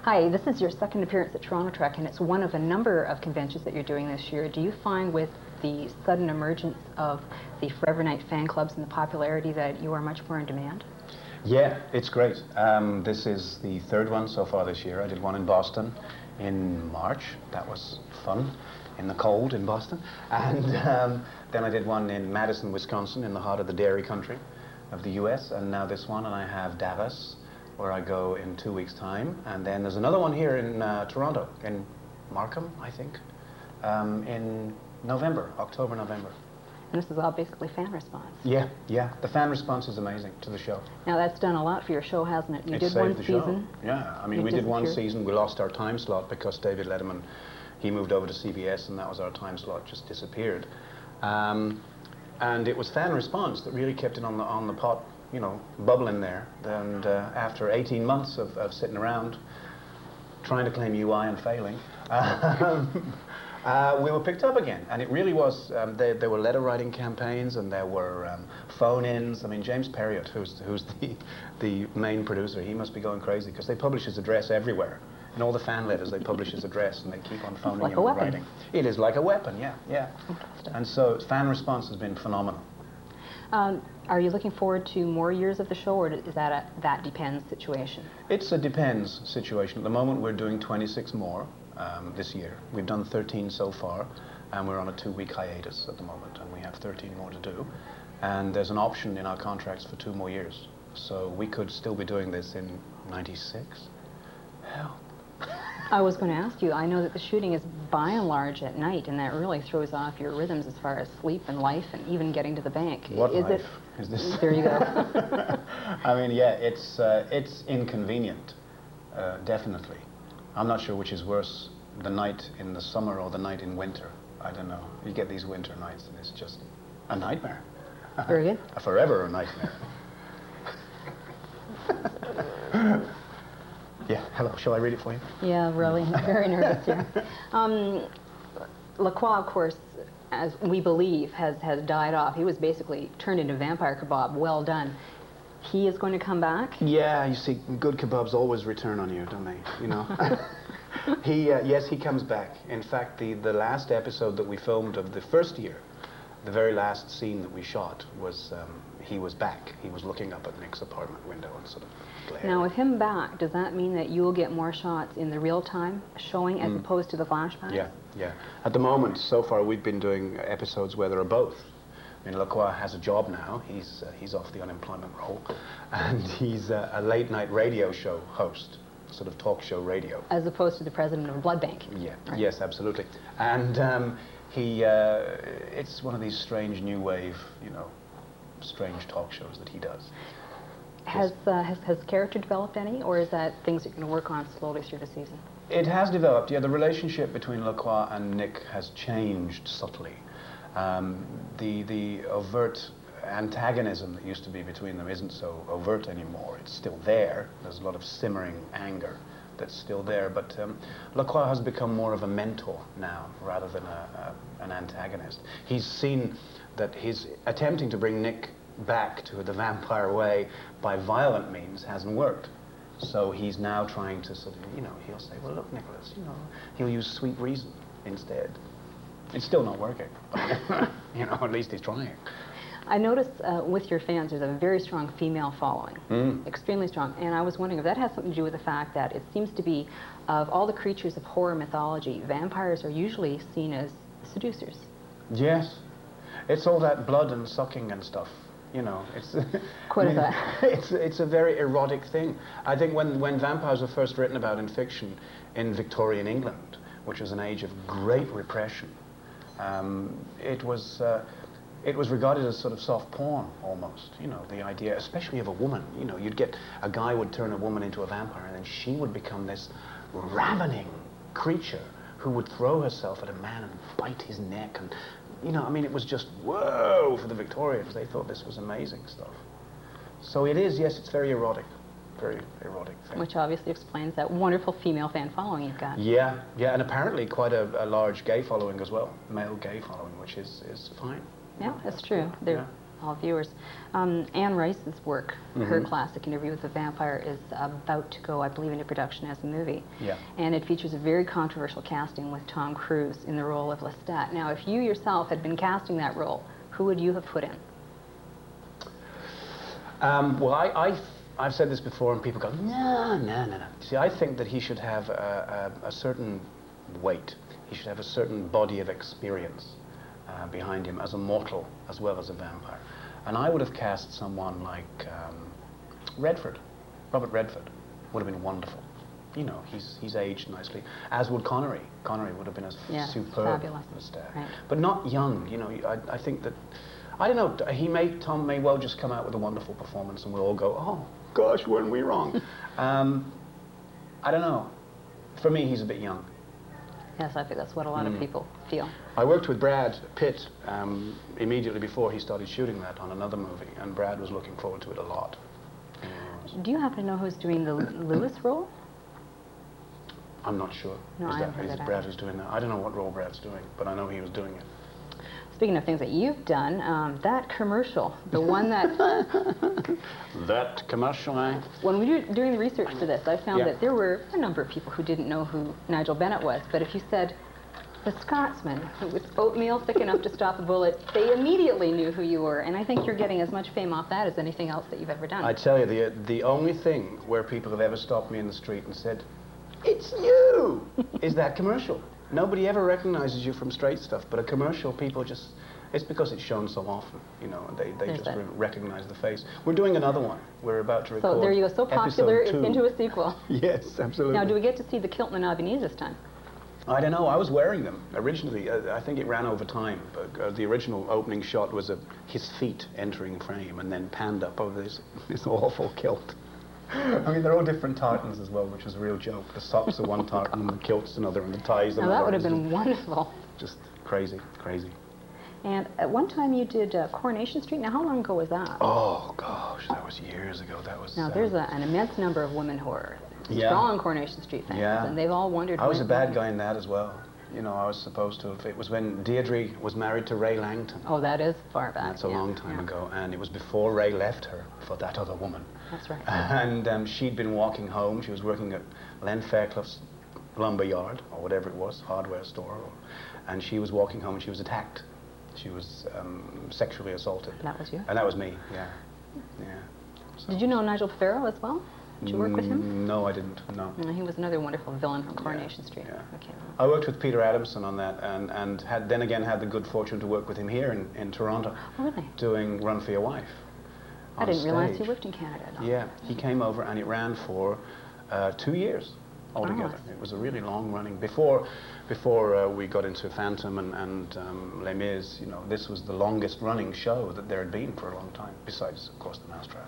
Hi, this is your second appearance at Toronto Trek, and it's one of a number of conventions that you're doing this year. Do you find with the sudden emergence of the Forever Night fan clubs and the popularity that you are much more in demand? Yeah, it's great. This is the third one so far this year. I did one in Boston in March. That was fun, in the cold in Boston. And then I did one in Madison, Wisconsin, in the heart of the dairy country of the US. And now this one, and I have Davos, where I go in 2 weeks' time. And then there's another one here in Toronto, in Markham, I think, in November, October, November. And this is all basically fan response. Yeah, yeah. The fan response is amazing to the show. Now that's done a lot for your show, hasn't it? You did one season. Yeah, I mean, we did one season. We lost our time slot because David Letterman, he moved over to CBS, and that was our time slot, just disappeared. And it was fan response that really kept it on the pot, you know, bubbling there. And after 18 months of sitting around trying to claim UI and failing, we were picked up again, and it really was. There were letter writing campaigns, and there were phone-ins. I mean, James Perriott, who's the main producer, he must be going crazy because they publish his address everywhere. In all the fan letters, they publish his address, and they keep on phoning him and writing. It is like a weapon, yeah, yeah. And so fan response has been phenomenal. Are you looking forward to more years of the show, or is that a that depends situation? It's a depends situation. At the moment, we're doing 26 more. This year. We've done 13 so far, and we're on a 2-week hiatus at the moment, and we have 13 more to do. And there's an option in our contracts for 2 more years. So we could still be doing this in 96. Hell. I was going to ask you, I know that the shooting is by and large at night, and that really throws off your rhythms as far as sleep and life and even getting to the bank. What life is this? There you go. I mean, yeah, it's inconvenient, definitely. I'm not sure which is worse, the night in the summer or the night in winter. I don't know. You get these winter nights, and it's just a nightmare. Very good. A forever a nightmare. Yeah, hello. Shall I read it for you? Yeah, really. I'm very nervous here. Lacroix, of course, as we believe, has died off. He was basically turned into vampire kebab. Well done. He is going to come back? Yeah, you see, good kebabs always return on you, don't they? You know? Yes, he comes back. In fact, the last episode that we filmed of the first year, the very last scene that we shot was, he was back. He was looking up at Nick's apartment window and sort of glaring. Now, with him back, does that mean that you will get more shots in the real-time showing as opposed to the flashbacks? Yeah, yeah. At the moment, so far, we've been doing episodes where there are both. I mean, Lacroix has a job now. He's off the unemployment roll, and he's a late-night radio show host, sort of talk show radio. As opposed to the president of a blood bank. Yeah. Right. Yes, absolutely. And it's one of these strange new wave, you know, strange talk shows that he does. Has character developed any, or is that things you're going to work on slowly through the season? It has developed. Yeah, the relationship between Lacroix and Nick has changed subtly. The overt antagonism that used to be between them isn't so overt anymore. It's still there. There's a lot of simmering anger that's still there, but Lacroix has become more of a mentor now rather than an antagonist. He's seen that his attempting to bring Nick back to the vampire way by violent means hasn't worked. So he's now trying to sort of, you know, he'll say, well, look, Nicholas, you know, he'll use sweet reason instead. It's still not working, but, you know, at least he's trying. I noticed with your fans there's a very strong female following, extremely strong, and I was wondering if that has something to do with the fact that it seems to be, of all the creatures of horror mythology, vampires are usually seen as seducers. Yes, it's all that blood and sucking and stuff, you know. It's quite a bit. It's a very erotic thing. I think when vampires were first written about in fiction in Victorian England, which was an age of great repression, it was regarded as sort of soft porn, almost. You know, the idea, especially of a woman. You know, you'd get a guy would turn a woman into a vampire, and then she would become this ravening creature who would throw herself at a man and bite his neck. And, you know, I mean, it was just whoa for the Victorians. They thought this was amazing stuff. So it is, yes, it's very erotic. Very erotic thing. Which obviously explains that wonderful female fan following you've got. Yeah, yeah, and apparently quite a large gay following as well, male gay following, which is fine. Yeah, that's true. They're all viewers. Anne Rice's work, her classic Interview with the Vampire, is about to go, I believe, into production as a movie. Yeah. And it features a very controversial casting with Tom Cruise in the role of Lestat. Now, if you yourself had been casting that role, who would you have put in? Well, I've said this before, and people go, no. See, I think that he should have a certain weight. He should have a certain body of experience behind him as a mortal as well as a vampire. And I would have cast someone like Robert Redford would have been wonderful. You know, he's aged nicely, as would Connery. Connery would have been a superb Lestat. Right. But not young, you know. I think that, I don't know, Tom may well just come out with a wonderful performance and we'll all go, oh, gosh, weren't we wrong? I don't know. For me, he's a bit young. Yes, I think that's what a lot of people feel. I worked with Brad Pitt immediately before he started shooting that on another movie, and Brad was looking forward to it a lot. Do you happen to know who's doing the Lewis role? I'm not sure. No, Is it Brad who's doing that? I don't know what role Brad's doing, but I know he was doing it. Speaking of things that you've done, that commercial, the one that... That commercial, eh? When we were doing the research for this, I found that there were a number of people who didn't know who Nigel Bennett was, but if you said, the Scotsman with oatmeal thick enough to stop a bullet, they immediately knew who you were, and I think you're getting as much fame off that as anything else that you've ever done. I tell you, the only thing where people have ever stopped me in the street and said, it's you, is that commercial. Nobody ever recognizes you from straight stuff, but a commercial, people just, it's because it's shown so often, you know, and they just recognize the face. We're doing another one. We're about to record. So there you go, so popular, it's into a sequel. Yes, absolutely. Now, do we get to see the kilt and the Nabonese this time? I don't know, I was wearing them originally. I think it ran over time, but the original opening shot was his feet entering frame and then panned up over this awful kilt. I mean, they're all different tartans as well, which was a real joke. The socks are one tartan, the kilt's another, and the ties another. Now that would have been wonderful. Just crazy, crazy. And at one time you did Coronation Street. Now, how long ago was that? Oh, gosh, that was years ago. That was... Now, there's an immense number of women who are strong Coronation Street fans, and they've all wondered... I was a bad guy in that as well. You know, I was supposed to have... It was when Deirdre was married to Ray Langton. Oh, that is far back. That's a long time ago, and it was before Ray left her for that other woman. That's right. And she'd been walking home. She was working at Len Fairclough's lumber yard, or whatever it was, hardware store, and she was walking home and she was attacked. She was sexually assaulted. That was you? And that was me, yeah. So. Did you know Nigel Farrow as well? Did you work with him? No, I didn't, no. He was another wonderful villain from Coronation Street. Yeah. Okay. I worked with Peter Adamson on that, and had the good fortune to work with him here in Toronto. Oh, really? Doing Run for Your Wife. I didn't realize he lived in Canada. No. Yeah, he came over and it ran for 2 years altogether. It was a really long running. Before we got into Phantom and Les Mis, you know, this was the longest running show that there had been for a long time, besides, of course, The Mousetrap.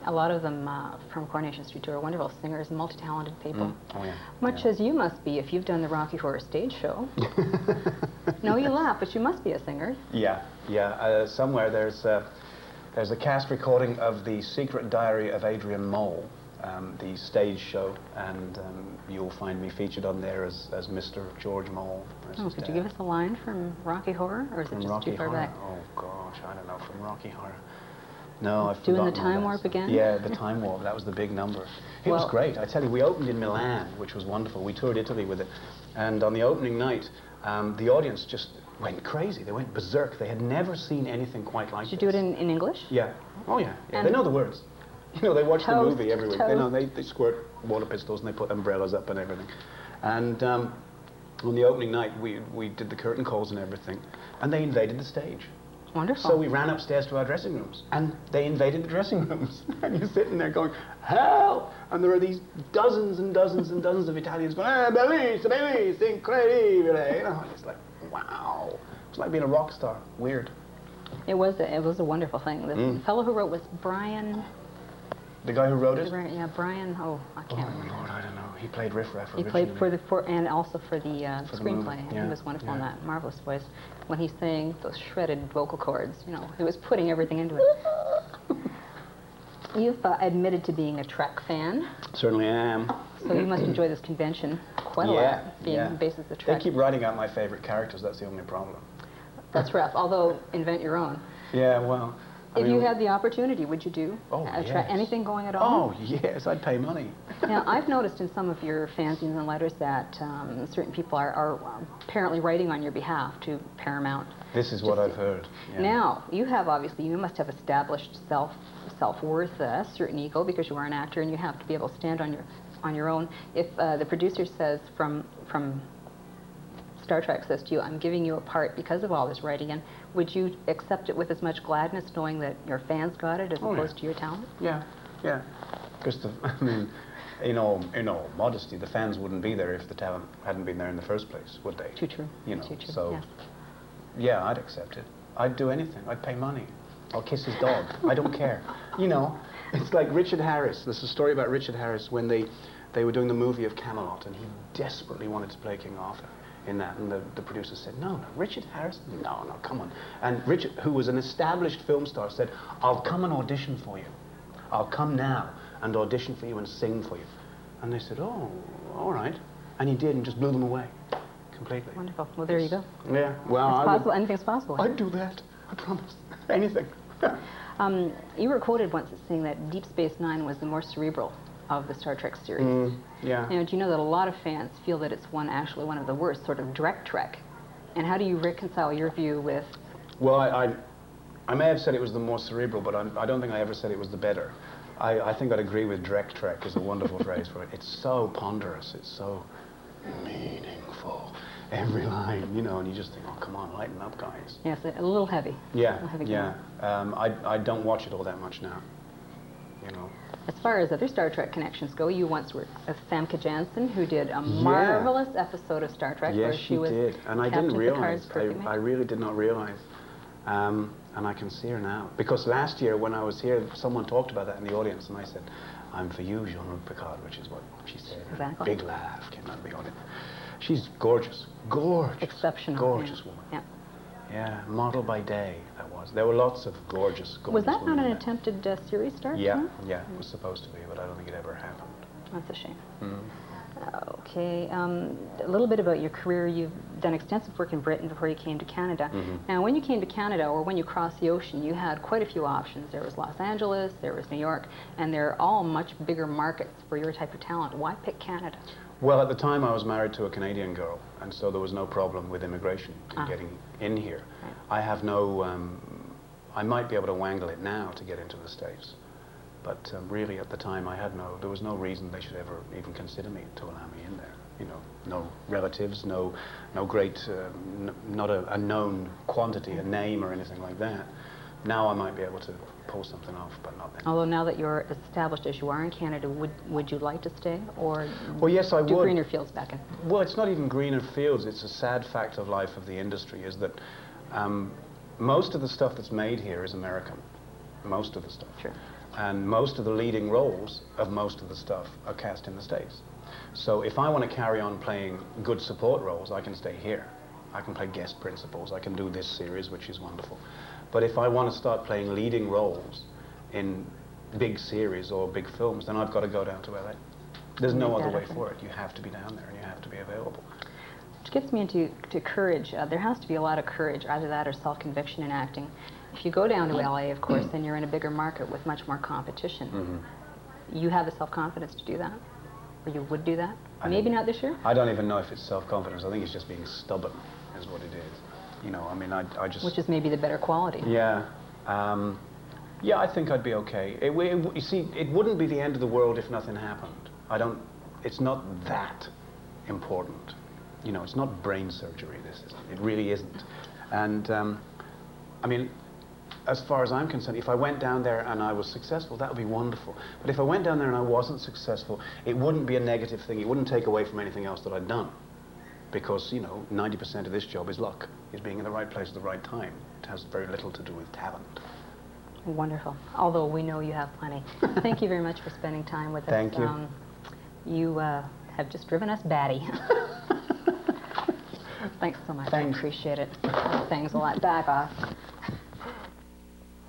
A lot of them from Coronation Street too are wonderful singers, multi-talented people. Oh, yeah. Much as you must be if you've done the Rocky Horror stage show. No, you laugh, but you must be a singer. Yeah. Somewhere there's a cast recording of The Secret Diary of Adrian Mole, the stage show, and you'll find me featured on there as Mr. George Mole. Oh, could you give us a line from Rocky Horror, or is it just too far back? Oh gosh, I don't know, from Rocky Horror. No, I've doing forgotten. the Time Warp again? Yeah, the Time Warp. That was the big number. It was great. I tell you, we opened in Milan, which was wonderful. We toured Italy with it, and on the opening night, the audience just went crazy. They went berserk. They had never seen anything quite like this. Did you do it in English? Yeah. Oh yeah. They know the words. You know, they watch the movie every week. They know they squirt water pistols and they put umbrellas up and everything. And on the opening night, we did the curtain calls and everything, and they invaded the stage. Wonderful. So we ran upstairs to our dressing rooms, and they invaded the dressing rooms. And you're sitting there going, help! And there are these dozens and dozens and dozens of Italians going, bellissimo, incredibile. You know, and it's like, wow. It's like being a rock star. Weird. It was a wonderful thing. The fellow who wrote was Brian... The guy who wrote it? Yeah, Brian, I can't remember. Lord, I don't know. He played Riff Raff originally. He played and also for the screenplay. Yeah. He was wonderful in that. Marvelous voice. When he sang those shredded vocal cords, you know, he was putting everything into it. You've admitted to being a Trek fan. Certainly am. So you must enjoy this convention quite a lot, being based as the Trek. They keep writing out my favorite characters. That's the only problem. That's rough, although invent your own. Yeah, well, If you had the opportunity, would you do yes. anything going at all? Oh, yes, I'd pay money. Now, I've noticed in some of your fanzines and letters that certain people are apparently writing on your behalf to Paramount. This is what I've heard. Yeah. Now, you must have established self-worth, a certain ego, because you are an actor and you have to be able to stand on your own. If the producer says from Star Trek says to you, I'm giving you a part because of all this writing, and would you accept it with as much gladness knowing that your fans got it as opposed to your talent? Yeah, yeah. Because, I mean, in all modesty, the fans wouldn't be there if the talent hadn't been there in the first place, would they? Too true. You know, Too true. so, yes. Yeah, I'd accept it. I'd do anything. I'd pay money. I'll kiss his dog. I don't care. You know, it's like Richard Harris. There's a story about Richard Harris when they were doing the movie of Camelot, and he desperately wanted to play King Arthur in that, and the producer said, no, Richard Harris? No, come on. And Richard, who was an established film star, said, I'll come and audition for you. I'll come now and audition for you and sing for you. And they said, oh, all right. And he did, and just blew them away completely. Wonderful. Well, there you go. Yeah, well, it's possible. Anything's possible. I'd do that. I promise. Anything. You were quoted once as saying that Deep Space Nine was the more cerebral of the Star Trek series. Yeah. Now, do you know that a lot of fans feel that it's actually one of the worst, sort of direct Trek? And how do you reconcile your view with... Well, I may have said it was the more cerebral, but I don't think I ever said it was the better. I think I'd agree with direct Trek is a wonderful phrase for it. It's so ponderous, it's so meaningful. Every line, you know, and you just think, oh, come on, lighten up, guys. Yes, a little heavy. Yeah, a little heavy yeah. I don't watch it all that much now, you know. As far as other Star Trek connections go, you once worked with Famke Janssen, who did a marvelous episode of Star Trek where she was did, and I didn't realize. I really did not realize. And I can see her now. Because last year when I was here, someone talked about that in the audience, and I said, I'm for you, Jean-Luc Picard, which is what she said. Exactly. Big laugh came out of the audience. She's gorgeous. Gorgeous. Exceptional. Gorgeous woman. Yeah. Yeah, model by day, that was. There were lots of gorgeous Was that women not an there. attempted series start? Yeah, yeah, it was supposed to be, but I don't think it ever happened. That's a shame. Mm. Okay, a little bit about your career. You've done extensive work in Britain before you came to Canada. Now, when you came to Canada, or when you crossed the ocean, you had quite a few options. There was Los Angeles, there was New York, and they're all much bigger markets for your type of talent. Why pick Canada? Well, at the time I was married to a Canadian girl, and so there was no problem with immigration in getting in here. Right. I have no, I might be able to wangle it now to get into the States, but really at the time there was no reason they should ever even consider me to allow me in there. You know, no relatives, no great, not a known quantity, a name or anything like that. Now I might be able to pull something off, but not then. Although now that you're established as you are in Canada, would you like to stay, or well, yes, I do would. greener fields back in? Well, it's not even greener fields. It's a sad fact of life of the industry is that most of the stuff that's made here is American. Most of the stuff. Sure. And most of the leading roles of most of the stuff are cast in the States. So if I want to carry on playing good support roles, I can stay here. I can play guest principals. I can do this series, which is wonderful. But if I want to start playing leading roles in big series or big films, then I've got to go down to LA. There's no other way for it. You have to be down there and you have to be available. Which gets me into courage. There has to be a lot of courage, either that or self-conviction in acting. If you go down to LA, of course, then you're in a bigger market with much more competition. You have the self-confidence to do that? Or you would do that? Maybe not this year? I don't even know if it's self-confidence. I think it's just being stubborn is what it is. You know, I mean, I just... Which is maybe the better quality. Yeah. Yeah, I think I'd be okay. You see, it wouldn't be the end of the world if nothing happened. It's not that important. You know, it's not brain surgery, this is. It really isn't. And, I mean, as far as I'm concerned, if I went down there and I was successful, that would be wonderful. But if I went down there and I wasn't successful, it wouldn't be a negative thing. It wouldn't take away from anything else that I'd done. Because, you know, 90% of this job is luck. Is being in the right place at the right time. It has very little to do with talent. Wonderful. Although we know you have plenty. Thank you very much for spending time with us. Thank you. You have just driven us batty. Thanks so much. Thanks. I appreciate it. Thanks a lot. Back off.